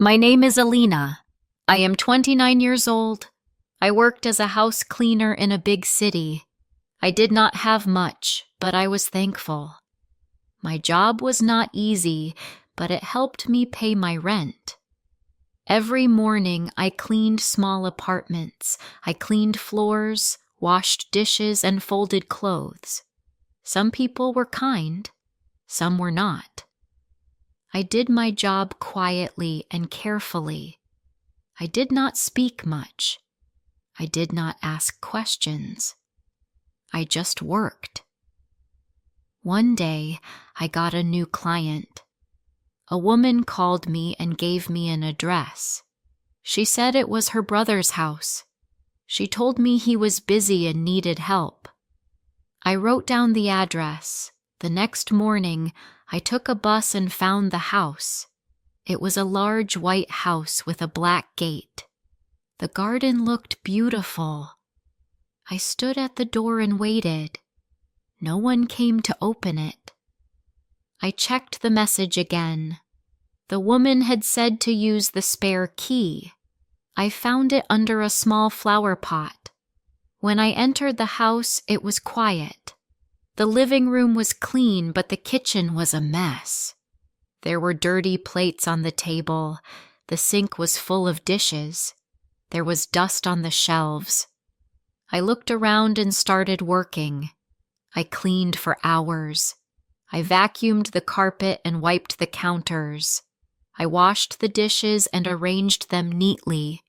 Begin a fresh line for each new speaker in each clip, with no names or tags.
My name is Alina. I am 29 years old. I worked as a house cleaner in a big city. I did not have much, but I was thankful. My job was not easy, but it helped me pay my rent. Every morning I cleaned small apartments. I cleaned floors, washed dishes, and folded clothes. Some people were kind, some were not. I did my job quietly and carefully. I did not speak much. I did not ask questions. I just worked. One day, I got a new client. A woman called me and gave me an address. She said it was her brother's house. She told me he was busy and needed help. I wrote down the address. The next morning, I took a bus and found the house. It was a large white house with a black gate. The garden looked beautiful. I stood at the door and waited. No one came to open it. I checked the message again. The woman had said to use the spare key. I found it under a small flower pot. When I entered the house, it was quiet. The living room was clean, but the kitchen was a mess. There were dirty plates on the table. The sink was full of dishes. There was dust on the shelves. I looked around and started working. I cleaned for hours. I vacuumed the carpet and wiped the counters. I washed the dishes and arranged them neatly.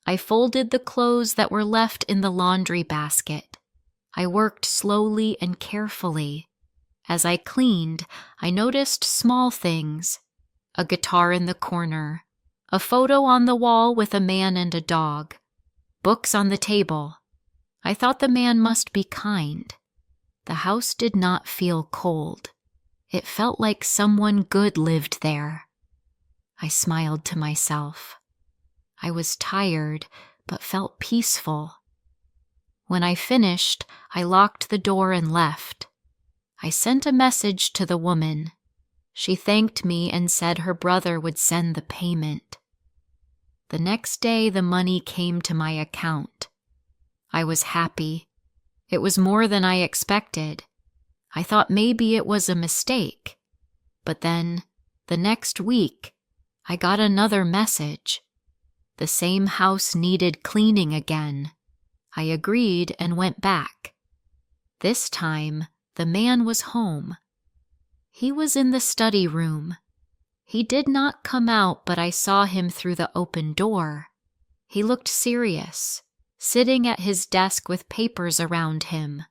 I folded the clothes that were left in the laundry basket. I worked slowly and carefully. As I cleaned, I noticed small things. A guitar in the corner, a photo on the wall with a man and a dog, books on the table. I thought the man must be kind. The house did not feel cold. It felt like someone good lived there. I smiled to myself. I was tired, but felt peaceful. When I finished, I locked the door and left. I sent a message to the woman. She thanked me and said her brother would send the payment. The next day, the money came to my account. I was happy. It was more than I expected. I thought maybe it was a mistake. But then, the next week, I got another message. The same house needed cleaning again. I agreed and went back. This time, the man was home. He was in the study room. He did not come out, but I saw him through the open door. He looked serious, sitting at his desk with papers around him.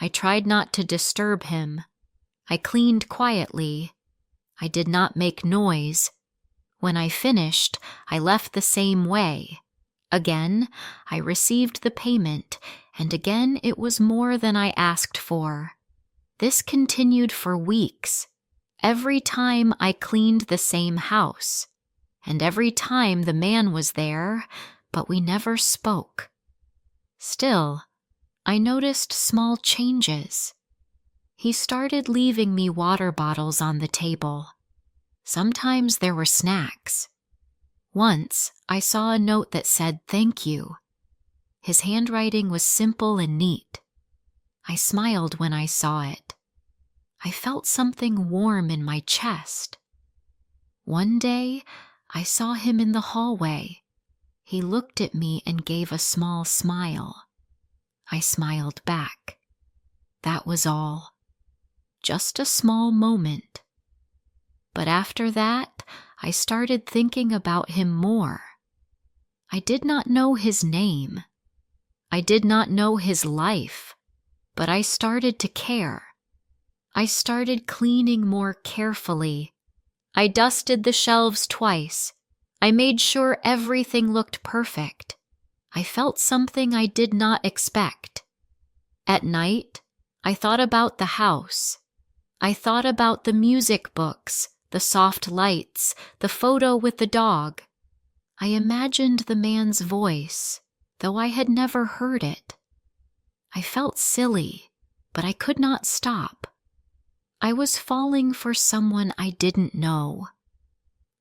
I tried not to disturb him. I cleaned quietly. I did not make noise. When I finished, I left the same way. Again, I received the payment, and again it was more than I asked for. This continued for weeks. Every time I cleaned the same house, and every time the man was there, but we never spoke. Still, I noticed small changes. He started leaving me water bottles on the table. Sometimes there were snacks. Once, I saw a note that said, "Thank you." His handwriting was simple and neat. I smiled when I saw it. I felt something warm in my chest. One day, I saw him in the hallway. He looked at me and gave a small smile. I smiled back. That was all. Just a small moment. But after that, I started thinking about him more. I did not know his name. I did not know his life, but I started to care. I started cleaning more carefully. I dusted the shelves twice. I made sure everything looked perfect. I felt something I did not expect. At night, I thought about the house. I thought about the music books, the soft lights, the photo with the dog. I imagined the man's voice, though I had never heard it. I felt silly, but I could not stop. I was falling for someone I didn't know.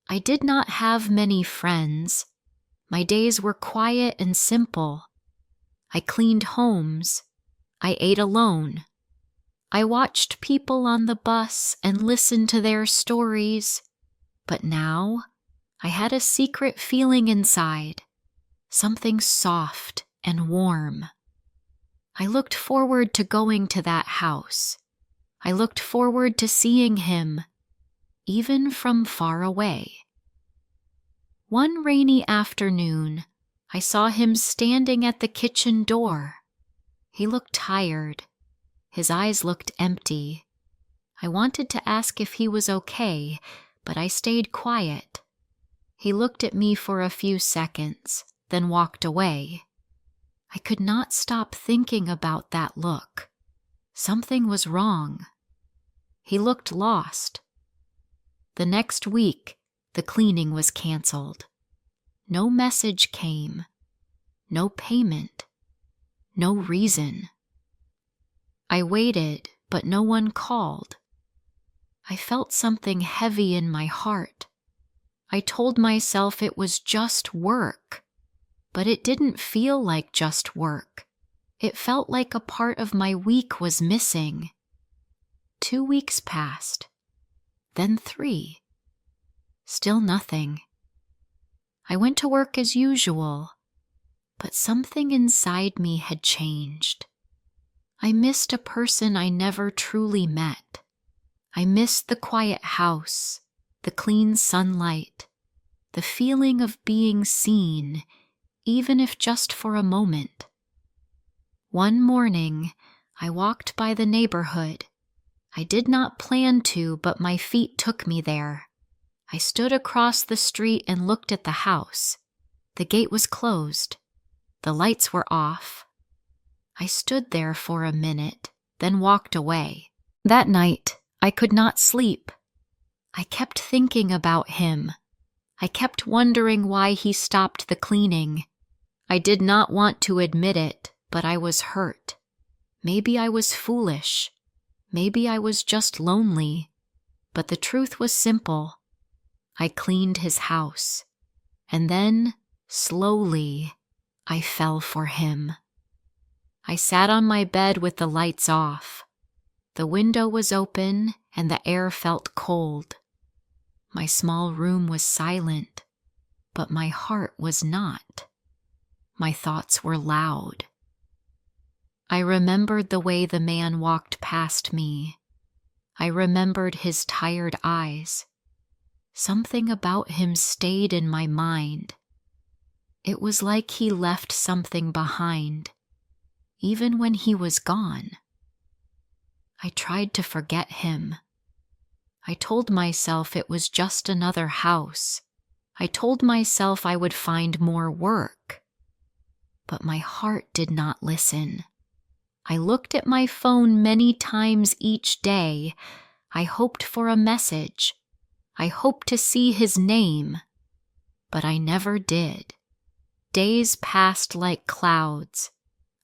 I did not have many friends. My days were quiet and simple. I cleaned homes. I ate alone. I watched people on the bus and listened to their stories. But now, I had a secret feeling inside, something soft and warm. I looked forward to going to that house. I looked forward to seeing him, even from far away. One rainy afternoon, I saw him standing at the kitchen door. He looked tired. His eyes looked empty. I wanted to ask if he was okay, but I stayed quiet. He looked at me for a few seconds, then walked away. I could not stop thinking about that look. Something was wrong. He looked lost. The next week, the cleaning was canceled. No message came. No payment. No reason. I waited, but no one called. I felt something heavy in my heart. I told myself it was just work, but it didn't feel like just work. It felt like a part of my week was missing. 2 weeks passed, then 3. Still nothing. I went to work as usual, but something inside me had changed. I missed a person I never truly met. I missed the quiet house, the clean sunlight, the feeling of being seen, even if just for a moment. One morning, I walked by the neighborhood. I did not plan to, but my feet took me there. I stood across the street and looked at the house. The gate was closed. The lights were off. I stood there for a minute, then walked away. That night, I could not sleep. I kept thinking about him. I kept wondering why he stopped the cleaning. I did not want to admit it, but I was hurt. Maybe I was foolish. Maybe I was just lonely. But the truth was simple. I cleaned his house. And then, slowly, I fell for him. I sat on my bed with the lights off. The window was open and the air felt cold. My small room was silent, but my heart was not. My thoughts were loud. I remembered the way the man walked past me. I remembered his tired eyes. Something about him stayed in my mind. It was like he left something behind, even when he was gone. I tried to forget him. I told myself it was just another house. I told myself I would find more work. But my heart did not listen. I looked at my phone many times each day. I hoped for a message. I hoped to see his name. But I never did. Days passed like clouds.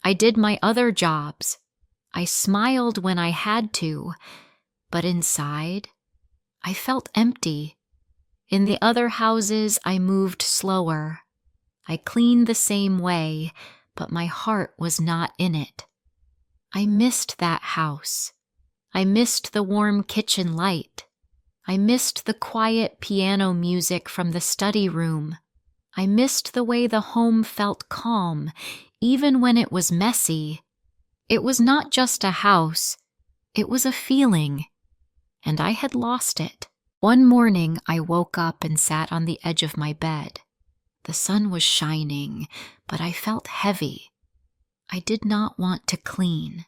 I did my other jobs. I smiled when I had to, but inside, I felt empty. In the other houses, I moved slower. I cleaned the same way, but my heart was not in it. I missed that house. I missed the warm kitchen light. I missed the quiet piano music from the study room. I missed the way the home felt calm, even when it was messy. It was not just a house, it was a feeling, and I had lost it. One morning, I woke up and sat on the edge of my bed. The sun was shining, but I felt heavy. I did not want to clean.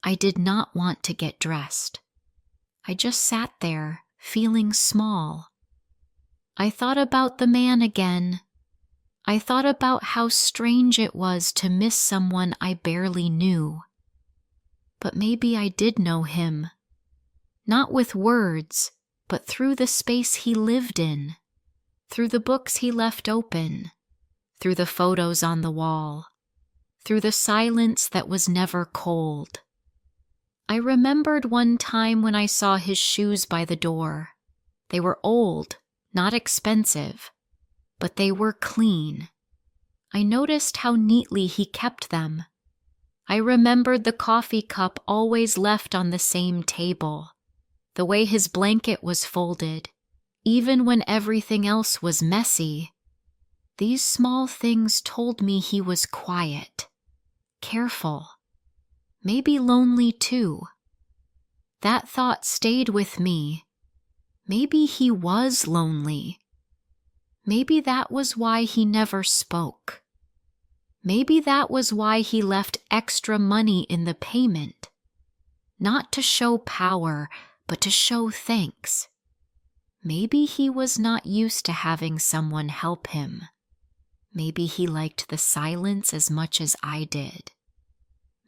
I did not want to get dressed. I just sat there, feeling small. I thought about the man again. I thought about how strange it was to miss someone I barely knew. But maybe I did know him. Not with words, but through the space he lived in, through the books he left open, through the photos on the wall, through the silence that was never cold. I remembered one time when I saw his shoes by the door. They were old, Not expensive, but they were clean. I noticed how neatly he kept them. I remembered the coffee cup always left on the same table, the way his blanket was folded, even when everything else was messy. These small things told me he was quiet, careful, maybe lonely too. That thought stayed with me. Maybe he was lonely. Maybe that was why he never spoke. Maybe that was why he left extra money in the payment. Not to show power, but to show thanks. Maybe he was not used to having someone help him. Maybe he liked the silence as much as I did.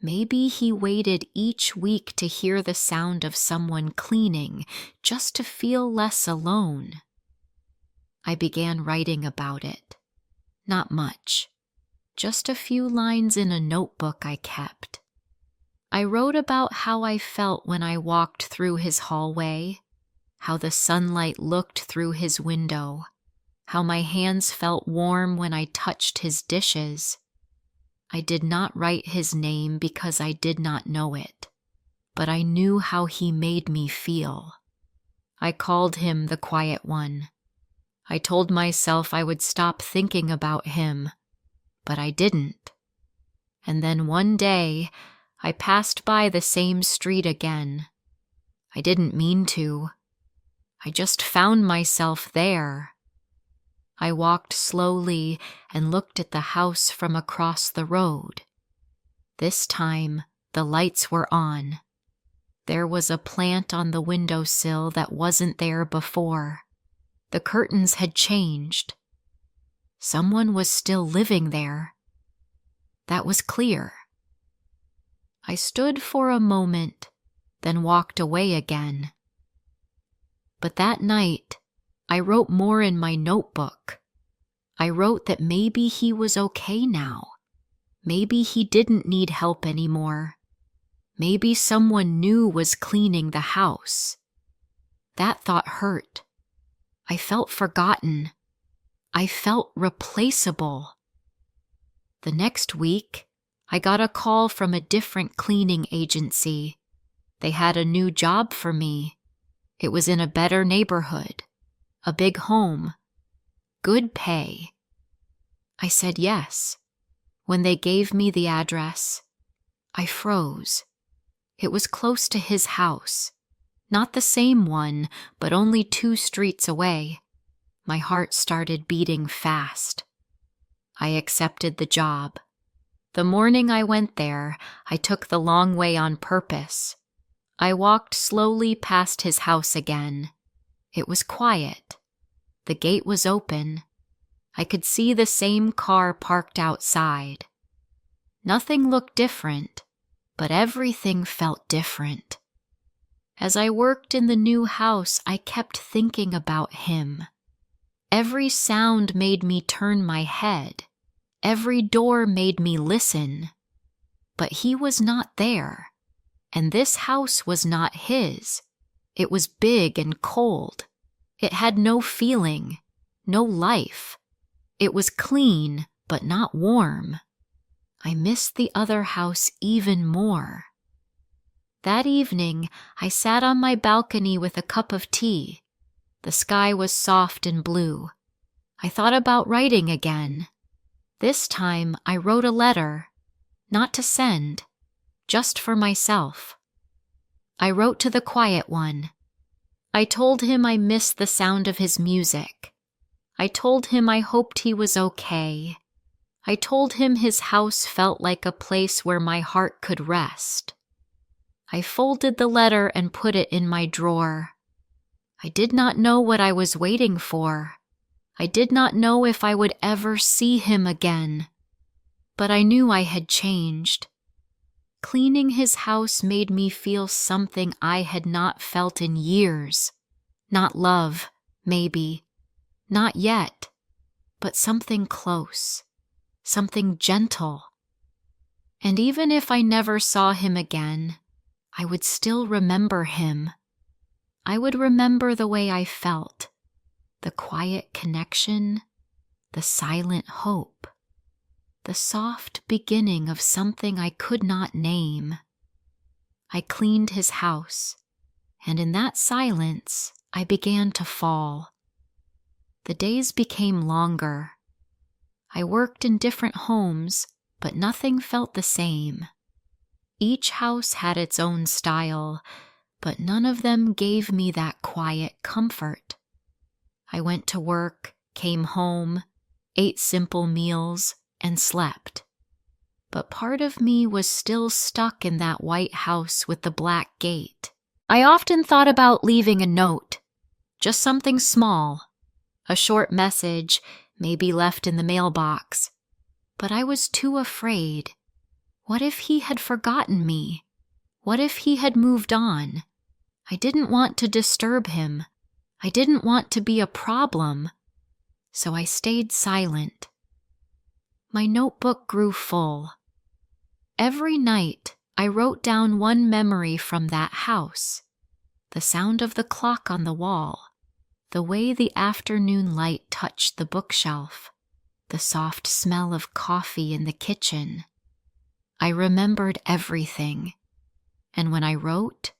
Maybe he waited each week to hear the sound of someone cleaning, just to feel less alone. I began writing about it. Not much. Just a few lines in a notebook I kept. I wrote about how I felt when I walked through his hallway, how the sunlight looked through his window, how my hands felt warm when I touched his dishes. I did not write his name because I did not know it, but I knew how he made me feel. I called him the quiet one. I told myself I would stop thinking about him, but I didn't. And then one day, I passed by the same street again. I didn't mean to. I just found myself there. I walked slowly and looked at the house from across the road. This time, the lights were on. There was a plant on the windowsill that wasn't there before. The curtains had changed. Someone was still living there. That was clear. I stood for a moment, then walked away again. But that night, I wrote more in my notebook. I wrote that maybe he was okay now. Maybe he didn't need help anymore. Maybe someone new was cleaning the house. That thought hurt. I felt forgotten. I felt replaceable. The next week, I got a call from a different cleaning agency. They had a new job for me. It was in a better neighborhood. A big home. Good pay. I said yes. When they gave me the address, I froze. It was close to his house. Not the same one, but only 2 streets away. My heart started beating fast. I accepted the job. The morning I went there, I took the long way on purpose. I walked slowly past his house again. It was quiet. The gate was open. I could see the same car parked outside. Nothing looked different, but everything felt different. As I worked in the new house, I kept thinking about him. Every sound made me turn my head. Every door made me listen. But he was not there, and this house was not his. It was big and cold. It had no feeling, no life. It was clean, but not warm. I missed the other house even more. That evening, I sat on my balcony with a cup of tea. The sky was soft and blue. I thought about writing again. This time, I wrote a letter, not to send, just for myself. I wrote to the quiet one. I told him I missed the sound of his music. I told him I hoped he was okay. I told him his house felt like a place where my heart could rest. I folded the letter and put it in my drawer. I did not know what I was waiting for. I did not know if I would ever see him again. But I knew I had changed. Cleaning his house made me feel something I had not felt in years. Not love, maybe. Not yet. But something close. Something gentle. And even if I never saw him again, I would still remember him. I would remember the way I felt. the quiet connection, the silent hope, the soft beginning of something I could not name. I cleaned his house, and in that silence, I began to fall. The days became longer. I worked in different homes, but nothing felt the same. Each house had its own style, but none of them gave me that quiet comfort. I went to work, came home, ate simple meals, and slept. But part of me was still stuck in that white house with the black gate. I often thought about leaving a note, just something small, a short message, maybe left in the mailbox. But I was too afraid. What if he had forgotten me? What if he had moved on? I didn't want to disturb him. I didn't want to be a problem. So I stayed silent. My notebook grew full. Every night, I wrote down one memory from that house. The sound of the clock on the wall, the way the afternoon light touched the bookshelf, the soft smell of coffee in the kitchen. I remembered everything, and when I wrote,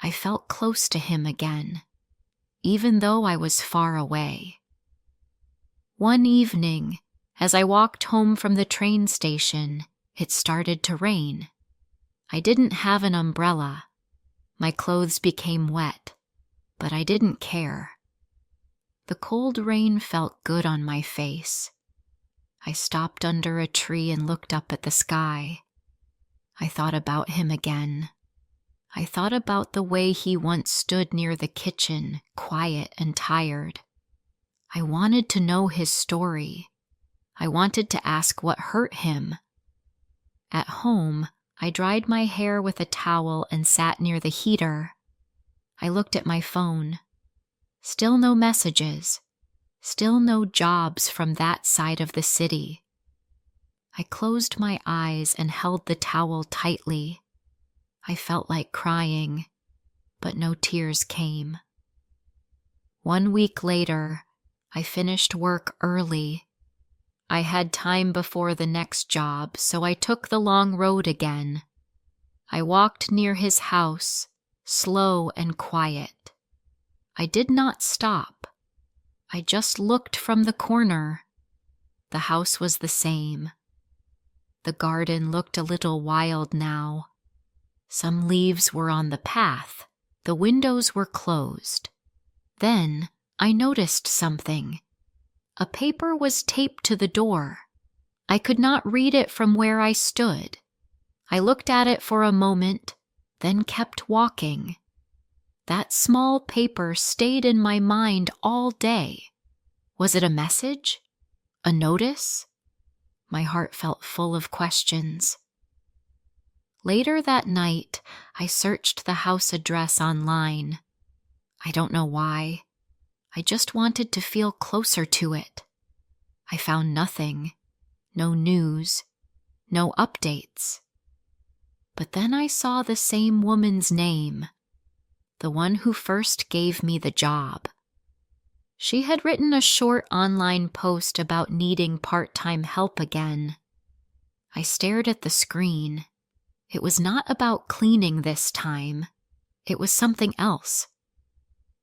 I felt close to him again, even though I was far away. One evening, as I walked home from the train station, it started to rain. I didn't have an umbrella. My clothes became wet, but I didn't care. The cold rain felt good on my face. I stopped under a tree and looked up at the sky. I thought about him again. I thought about the way he once stood near the kitchen, quiet and tired. I wanted to know his story. I wanted to ask what hurt him. At home, I dried my hair with a towel and sat near the heater. I looked at my phone. Still no messages. Still no jobs from that side of the city. I closed my eyes and held the towel tightly. I felt like crying, but no tears came. 1 week later, I finished work early. I had time before the next job, so I took the long road again. I walked near his house, slow and quiet. I did not stop. I just looked from the corner. The house was the same. The garden looked a little wild now. Some leaves were on the path. The windows were closed. Then I noticed something. A paper was taped to the door. I could not read it from where I stood. I looked at it for a moment, then kept walking. That small paper stayed in my mind all day. Was it a message? A notice? My heart felt full of questions. Later that night, I searched the house address online. I don't know why. I just wanted to feel closer to it. I found nothing. No news. No updates. But then I saw the same woman's name. The one who first gave me the job. She had written a short online post about needing part-time help again. I stared at the screen. It was not about cleaning this time. It was something else.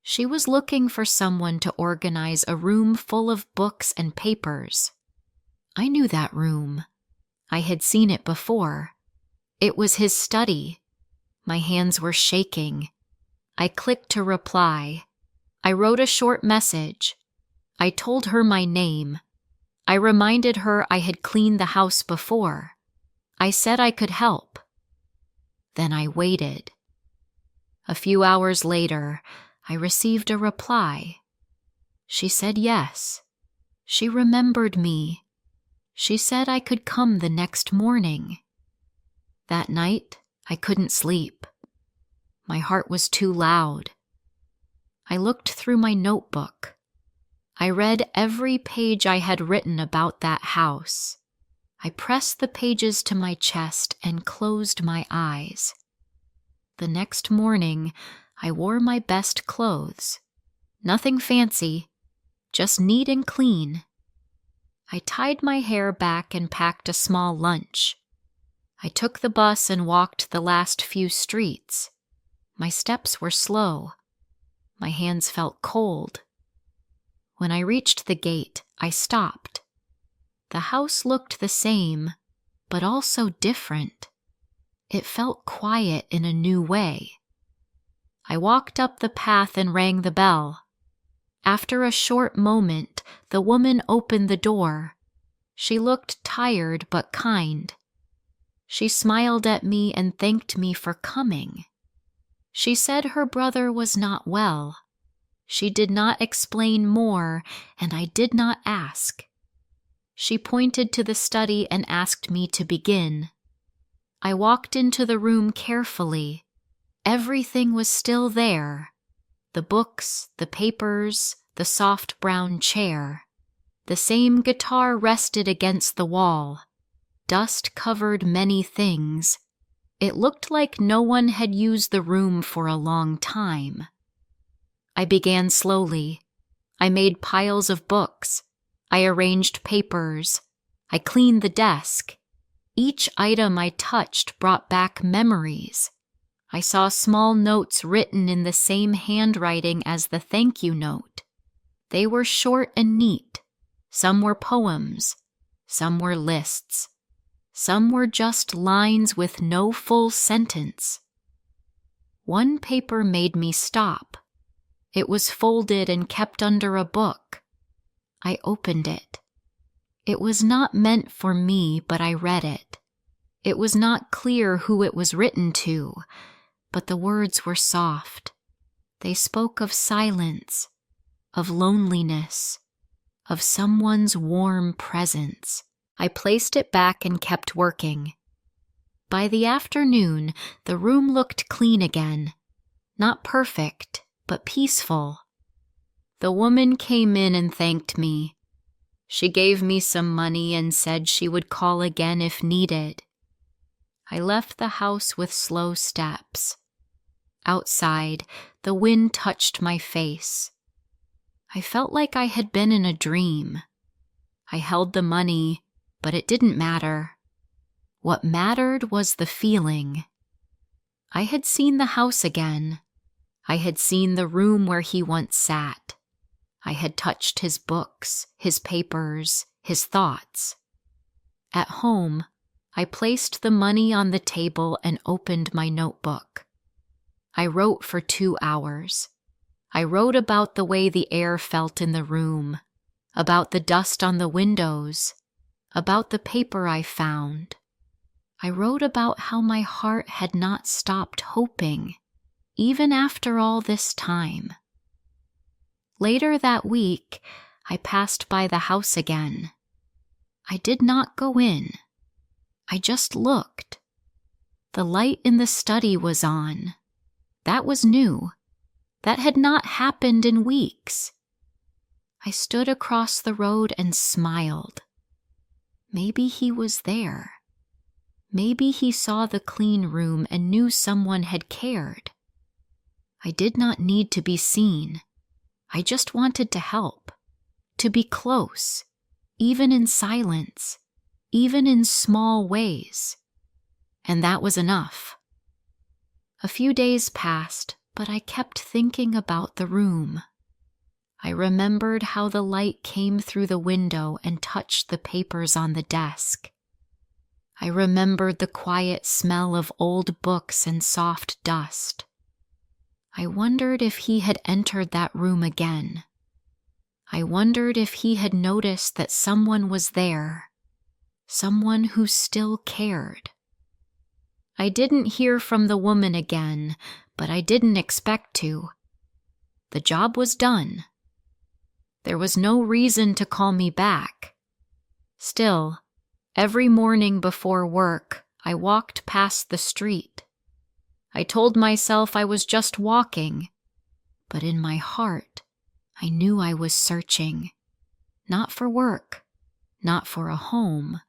She was looking for someone to organize a room full of books and papers. I knew that room. I had seen it before. It was his study. My hands were shaking. I clicked to reply. I wrote a short message. I told her my name. I reminded her I had cleaned the house before. I said I could help. Then I waited. A few hours later, I received a reply. She said yes. She remembered me. She said I could come the next morning. That night, I couldn't sleep. My heart was too loud. I looked through my notebook. I read every page I had written about that house. I pressed the pages to my chest and closed my eyes. The next morning, I wore my best clothes. Nothing fancy, just neat and clean. I tied my hair back and packed a small lunch. I took the bus and walked the last few streets. My steps were slow. My hands felt cold. When I reached the gate, I stopped. The house looked the same, but also different. It felt quiet in a new way. I walked up the path and rang the bell. After a short moment, the woman opened the door. She looked tired but kind. She smiled at me and thanked me for coming. She said her brother was not well. She did not explain more, and I did not ask. She pointed to the study and asked me to begin. I walked into the room carefully. Everything was still there. The books, the papers, the soft brown chair. The same guitar rested against the wall. Dust covered many things. It looked like no one had used the room for a long time. I began slowly. I made piles of books. I arranged papers. I cleaned the desk. Each item I touched brought back memories. I saw small notes written in the same handwriting as the thank you note. They were short and neat. Some were poems. Some were lists. Some were just lines with no full sentence. One paper made me stop. It was folded and kept under a book. I opened it. It was not meant for me, but I read it. It was not clear who it was written to, but the words were soft. They spoke of silence, of loneliness, of someone's warm presence. I placed it back and kept working. By the afternoon, the room looked clean again. Not perfect, but peaceful. The woman came in and thanked me. She gave me some money and said she would call again if needed. I left the house with slow steps. Outside, the wind touched my face. I felt like I had been in a dream. I held the money, but it didn't matter. What mattered was the feeling. I had seen the house again. I had seen the room where he once sat. I had touched his books, his papers, his thoughts. At home, I placed the money on the table and opened my notebook. I wrote for 2 hours. I wrote about the way the air felt in the room, about the dust on the windows, about the paper I found. I wrote about how my heart had not stopped hoping, even after all this time. Later that week, I passed by the house again. I did not go in. I just looked. The light in the study was on. That was new. That had not happened in weeks. I stood across the road and smiled. Maybe he was there. Maybe he saw the clean room and knew someone had cared. I did not need to be seen. I just wanted to help, to be close, even in silence, even in small ways. And that was enough. A few days passed, but I kept thinking about the room. I remembered how the light came through the window and touched the papers on the desk. I remembered the quiet smell of old books and soft dust. I wondered if he had entered that room again. I wondered if he had noticed that someone was there, someone who still cared. I didn't hear from the woman again, but I didn't expect to. The job was done. There was no reason to call me back. Still, every morning before work, I walked past the street. I told myself I was just walking, but in my heart, I knew I was searching, not for work, not for a home,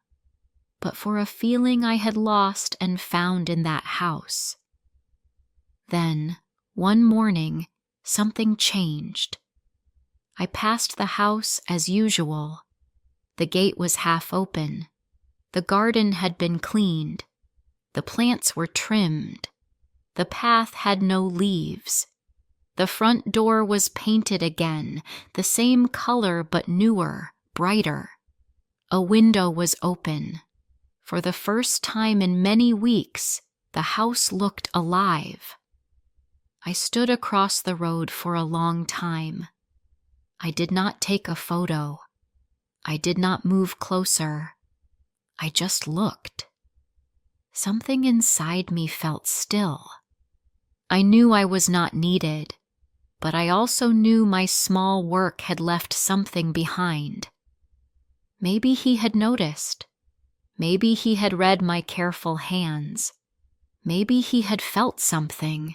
but for a feeling I had lost and found in that house. Then, one morning, something changed. I passed the house as usual. The gate was half open. The garden had been cleaned. The plants were trimmed. The path had no leaves. The front door was painted again, the same color but newer, brighter. A window was open. For the first time in many weeks, the house looked alive. I stood across the road for a long time. I did not take a photo. I did not move closer. I just looked. Something inside me felt still. I knew I was not needed, but I also knew my small work had left something behind. Maybe he had noticed. Maybe he had read my careful hands. Maybe he had felt something.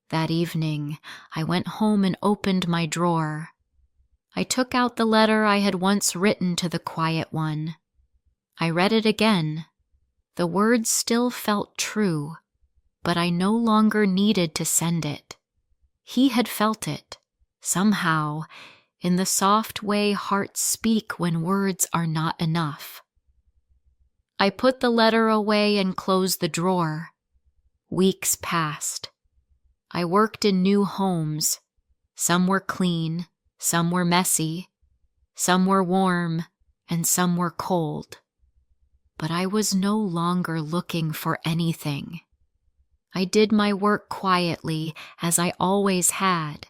That evening, I went home and opened my drawer. I took out the letter I had once written to the quiet one. I read it again. The words still felt true, but I no longer needed to send it. He had felt it, somehow, in the soft way hearts speak when words are not enough. I put the letter away and closed the drawer. Weeks passed. I worked in new homes. Some were clean, some were messy, some were warm, and some were cold. But I was no longer looking for anything. I did my work quietly, as I always had.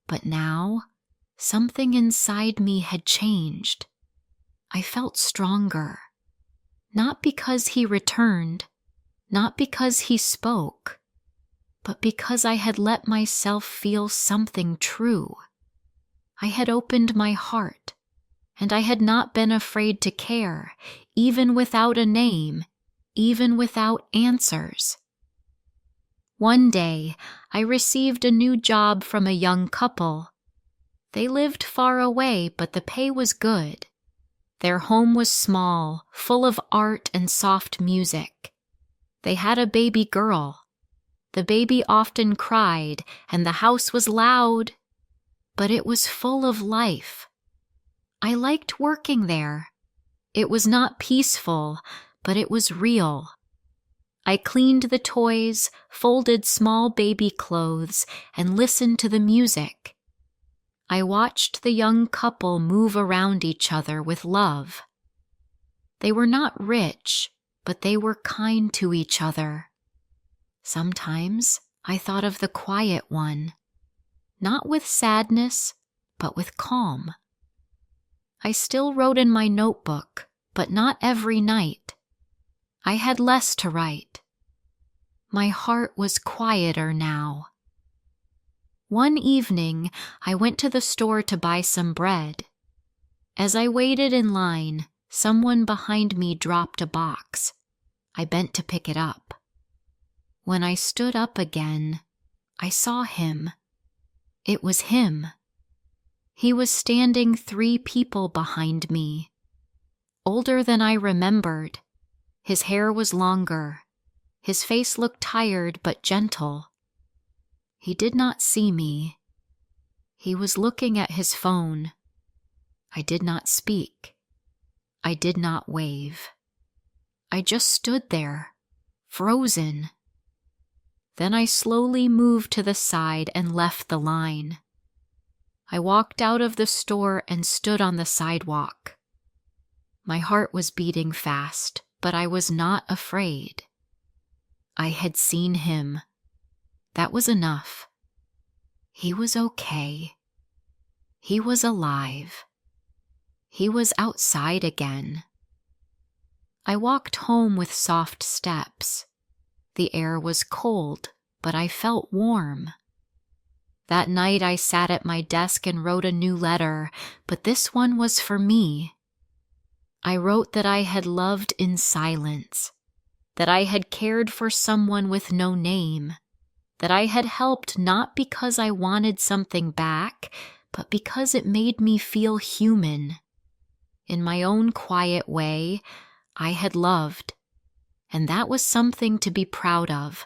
But now, something inside me had changed. I felt stronger. Not because he returned, not because he spoke, but because I had let myself feel something true. I had opened my heart, and I had not been afraid to care, even without a name, even without answers. One day, I received a new job from a young couple. They lived far away, but the pay was good. Their home was small, full of art and soft music. They had a baby girl. The baby often cried, and the house was loud, but it was full of life. I liked working there. It was not peaceful, but it was real. I cleaned the toys, folded small baby clothes, and listened to the music. I watched the young couple move around each other with love. They were not rich, but they were kind to each other. Sometimes I thought of the quiet one, not with sadness, but with calm. I still wrote in my notebook, but not every night. I had less to write. My heart was quieter now. One evening, I went to the store to buy some bread. As I waited in line, someone behind me dropped a box. I bent to pick it up. When I stood up again, I saw him. It was him. He was standing 3 people behind me. Older than I remembered. His hair was longer. His face looked tired but gentle. He did not see me. He was looking at his phone. I did not speak. I did not wave. I just stood there, frozen. Then I slowly moved to the side and left the line. I walked out of the store and stood on the sidewalk. My heart was beating fast, but I was not afraid. I had seen him. That was enough. He was okay. He was alive. He was outside again. I walked home with soft steps. The air was cold, but I felt warm. That night I sat at my desk and wrote a new letter, but this one was for me. I wrote that I had loved in silence, that I had cared for someone with no name, that I had helped not because I wanted something back, but because it made me feel human. In my own quiet way, I had loved, and that was something to be proud of.